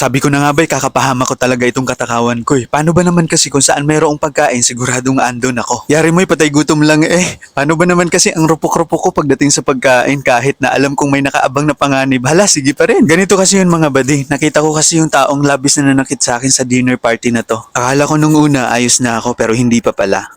Sabi ko na nga ba, kakapahama ko talaga itong katakawan ko eh. Paano ba naman kasi kung saan mayroong pagkain, siguradong andon ako. Yari mo'y patay gutom lang eh. Paano ba naman kasi ang rupok-rupok ko pagdating sa pagkain kahit na alam kong may nakaabang na panganib. Hala, sige pa rin. Ganito kasi yun mga buddy. Nakita ko kasi yung taong labis na nanakit sa akin sa dinner party na to. Akala ko nung una ayos na ako pero hindi pa pala.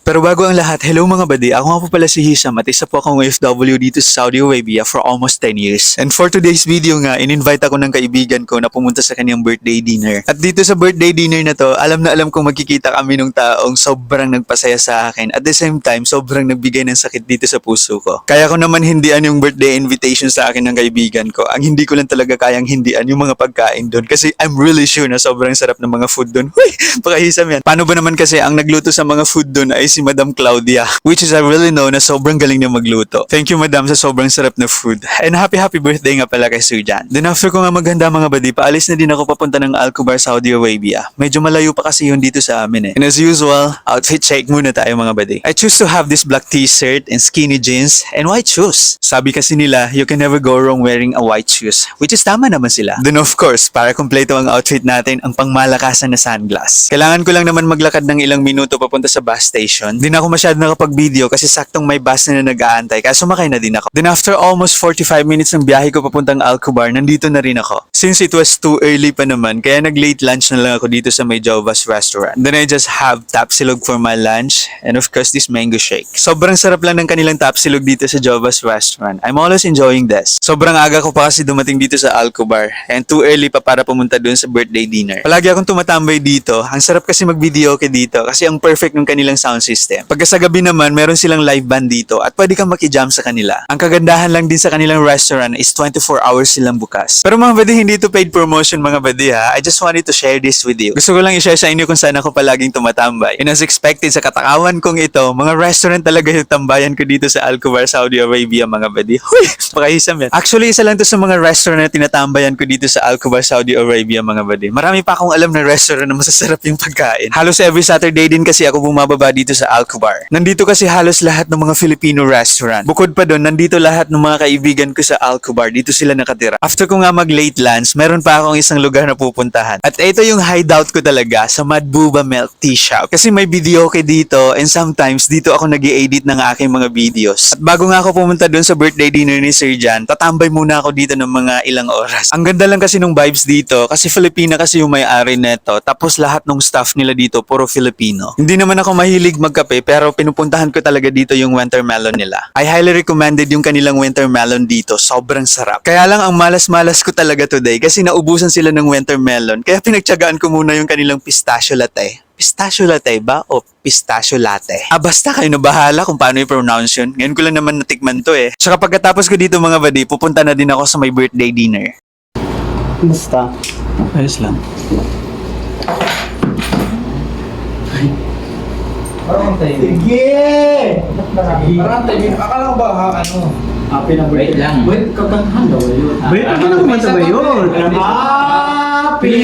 Pero bago ang lahat, hello mga buddy, ako nga po pala si Hisham at isa po akong OFW dito sa Saudi Arabia for almost 10 years. And for today's video nga, in-invite ako ng kaibigan ko na pumunta sa kanyang birthday dinner. At dito sa birthday dinner na to, alam na alam kong magkikita kami ng taong sobrang nagpasaya sa akin. At the same time, sobrang nagbigay ng sakit dito sa puso ko. Kaya ko naman hindian yung birthday invitation sa akin ng kaibigan ko. Ang hindi ko lang talaga kayang hindian yung mga pagkain doon kasi I'm really sure na sobrang sarap ng mga food doon. Huy, pakahisham yan. Paano ba naman kasi ang nagluto sa mga food doon ay si Madam Claudia, which is I really know na sobrang galing niya magluto. Thank you Madam sa sobrang sarap na food. And happy birthday nga pala kay Sir Jan. Then after ko nga maghanda mga buddy, paalis na din ako papunta ng Al Kubar, Saudi Arabia. Medyo malayo pa kasi yun dito sa amin eh. And as usual, outfit check muna tayo mga buddy. I choose to have this black t-shirt and skinny jeans and white shoes. Sabi kasi nila, you can never go wrong wearing a white shoes, which is tama naman sila. Then of course, para kumpleto ang outfit natin, ang pangmalakasan na sunglass. Kailangan ko lang naman maglakad ng ilang minuto papunta sa bus station. Di na ako masyado nakapag-video kasi saktong may bus na nag-aantay kaya sumakay na din ako. Then after almost 45 minutes ng biyahe ko papuntang Al Kubar, nandito na rin ako. Since it was too early pa naman, kaya nag-late lunch na lang ako dito sa may Jovas restaurant. Then I just have tapsilog for my lunch and of course this mango shake. Sobrang sarap lang ng kanilang tapsilog dito sa Jovas restaurant. I'm always enjoying this. Sobrang aga ko pa kasi dumating dito sa Al Kubar and too early pa para pumunta dun sa birthday dinner. Palagi akong tumatambay dito. Ang sarap kasi mag-video ke dito kasi ang perfect ng kanilang sound system. Pagka sa gabi naman, meron silang live band dito at pwede kang makijam sa kanila. Ang kagandahan lang din sa kanilang restaurant is 24 hours silang bukas. Pero mga buddy, hindi to paid promotion mga buddy ha. I just wanted to share this with you. Gusto ko lang i-share sa inyo kung saan ako palaging tumatambay. And as expected sa katakawan kong ito, mga restaurant talaga yung tambayan ko dito sa Al Kubar, Saudi Arabia mga buddy. Huy! Pakahisam yan. Actually, isa lang to sa mga restaurant na tinatambayan ko dito sa Al Kubar, Saudi Arabia mga buddy. Marami pa akong alam na restaurant na masasarap yung pagkain. Halos every Saturday din kasi ako bumababa dito sa Al Kubar. Nandito kasi halos lahat ng mga Filipino restaurant. Bukod pa doon, nandito lahat ng mga kaibigan ko sa Al Kubar. Dito sila nakatira. After ko nga mag-late lunch, meron pa akong isang lugar na pupuntahan. At ito yung hideout ko talaga sa Madbuba Milk Tea Shop. Kasi may video ko dito and sometimes dito ako nag-i-edit ng aking mga videos. At bago nga ako pumunta doon sa birthday dinner ni Sir Jan, tatambay muna ako dito ng mga ilang oras. Ang ganda lang kasi nung vibes dito kasi Filipina kasi yung may-ari neto. Tapos lahat ng staff nila dito puro Filipino. Hindi naman ako mahilig magkape pero pinupuntahan ko talaga dito yung winter melon nila. I highly recommended yung kanilang winter melon dito. Sobrang sarap. Kaya lang ang malas-malas ko talaga today kasi naubusan sila ng winter melon. Kaya pinagtiyagaan ko muna yung kanilang pistachio latte. Pistachio latte ba o pistachio latte? Basta kayo na bahala kung paano i-pronounce yun. Ngayon ko lang naman natikman to eh. Tsaka pagkatapos ko dito mga buddy, pupunta na din ako sa my birthday dinner. Basta. Ayos lang. Sige! Parang tayo. Akala ko ba ano? Happy na birthday. Wait lang. Wait, kakantahan daw yun. Wait, ano na kumanta ba yun? Happy!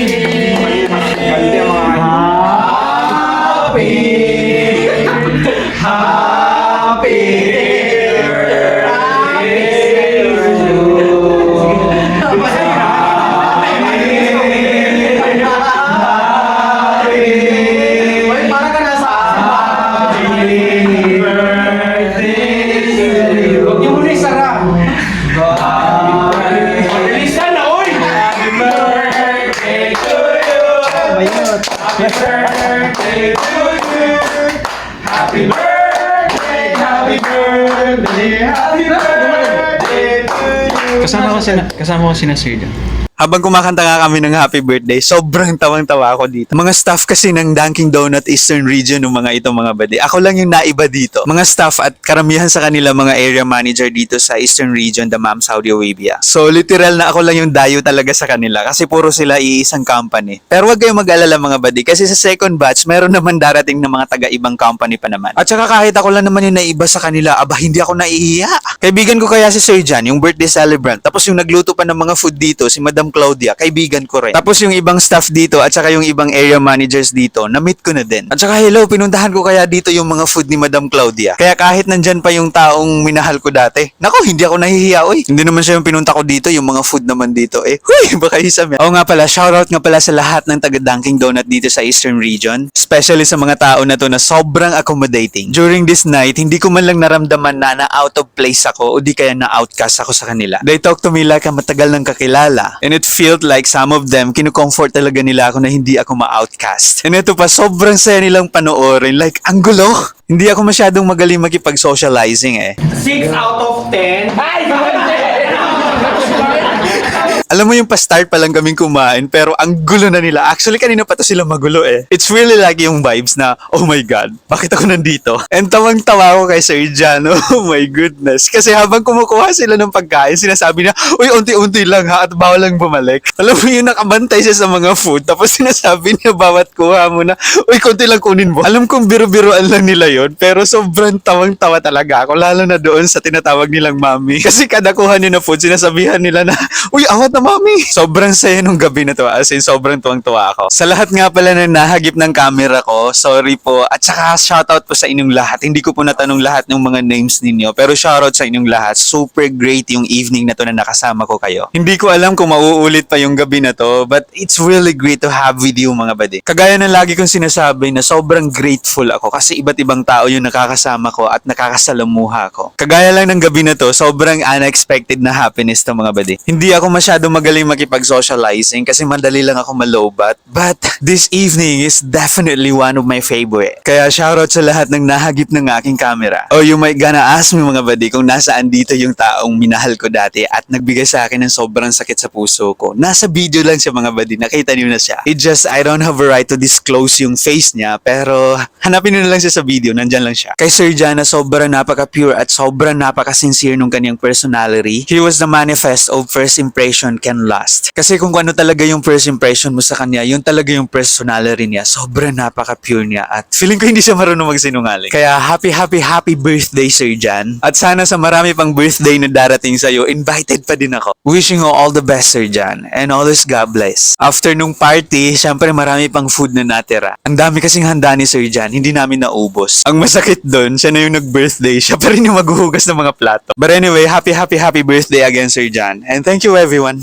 Happy! Happy birthday, happy birthday, happy birthday to you. Kasama ko si Sir Jan. Habang kumakanta nga kami ng happy birthday, sobrang tawang-tawa ako dito. Mga staff kasi ng Dunkin Donut Eastern Region ng mga ito mga buddy. Ako lang yung naiba dito. Mga staff at karamihan sa kanila mga area manager dito sa Eastern Region, Dammam, Saudi Arabia. So literal na ako lang yung dayo talaga sa kanila kasi puro sila iisang company. Pero wag kayong mag-alala mga buddy kasi sa second batch, meron naman darating na mga taga-ibang company pa naman. At saka kahit ako lang naman yung naiba sa kanila, aba hindi ako naiiya. Kaibigan ko kaya si Sir John, yung birthday celebrant. Tapos yung nagluto pa ng mga food dito, si Madam Claudia, kaibigan ko rin. Tapos yung ibang staff dito at saka yung ibang area managers dito, na-meet ko na din. At saka hello, pinuntahan ko kaya dito yung mga food ni Madam Claudia. Kaya kahit nandyan pa yung taong minahal ko dati, nako, hindi ako nahihiya, oy. Hindi naman siya yung pinunta ko dito, yung mga food naman dito, eh. Huy, baka hisam yan. Oo nga pala, shoutout nga pala sa lahat ng taga Dunkin' Donut dito sa Eastern Region. Especially sa mga tao na to na sobrang accommodating. During this night, hindi ko man lang naramdaman na out of place ako o di kaya na outcast ako sa kanila. They talk to me like matagal nang kakilala. And it felt like some of them, kinukomfort talaga nila ako na hindi ako ma-outcast. And ito pa, sobrang saya nilang panoorin. Like, ang gulo! Hindi ako masyadong magaling makipag-socializing eh. 6 out of 10. Alam mo yung pa-start pa lang kaming kumain pero ang gulo na nila. Actually, kanina pa to sila magulo eh. It's really like yung vibes na, oh my God, bakit ako nandito? And tawang-tawa ko kay Sir John. Oh my goodness. Kasi habang kumukuha sila ng pagkain, sinasabi niya, uy, unti-unti lang ha at bawal lang bumalik. Alam mo yung nakabantay siya sa mga food tapos sinasabi niya bawat kuha mo na, uy, konti lang kunin mo. Alam kong biro-biroan lang nila yon pero sobrang tawang-tawa talaga ako. Lalo na doon sa tinatawag nilang mami. Kasi kada kuha niya na food, sinasabihan nila na, uy, awat na mami. Sobrang saya nung gabi na to. As in, sobrang tuwang-tuwa ako. Sa lahat nga pala na nahagip ng camera ko, sorry po. At saka shoutout po sa inyong lahat. Hindi ko po natanong lahat ng mga names ninyo. Pero shoutout sa inyong lahat. Super great yung evening na to na nakasama ko kayo. Hindi ko alam kung mauulit pa yung gabi na to. But it's really great to have with you mga badi. Kagaya ng lagi kong sinasabi na sobrang grateful ako kasi iba't ibang tao yung nakakasama ko at nakakasalamuha ko. Kagaya lang ng gabi na to, sobrang unexpected na happiness to mga badi. Hindi ako masyado magaling makipag-socializing kasi madali lang ako malobat. But this evening is definitely one of my favorite. Kaya shoutout sa lahat ng nahagip ng aking camera. Oh, you might gonna ask me mga badi kung nasaan dito yung taong minahal ko dati at nagbigay sa akin ng sobrang sakit sa puso ko. Nasa video lang siya mga badi. Nakita niyo na siya. It just, I don't have a right to disclose yung face niya pero hanapin niyo na lang siya sa video. Nandyan lang siya. Kay Sir John na sobrang napaka-pure at sobrang napaka-sincere nung kanyang personality. He was the manifest of first impression can last. Kasi kung ano talaga yung first impression mo sa kanya, yun talaga yung personality niya. Sobrang napaka-pure niya at feeling ko hindi siya marunong magsinungaling. Kaya happy birthday Sir John. At sana sa marami pang birthday na darating sa'yo, invited pa din ako. Wishing you all the best Sir John and always God bless. After nung party, syempre marami pang food na natira. Ang dami kasing handa ni Sir John, hindi namin naubos. Ang masakit doon, siya na yung nag-birthday, siya pa rin yung maghuhugas ng mga plato. But anyway, happy birthday again Sir John. And thank you everyone.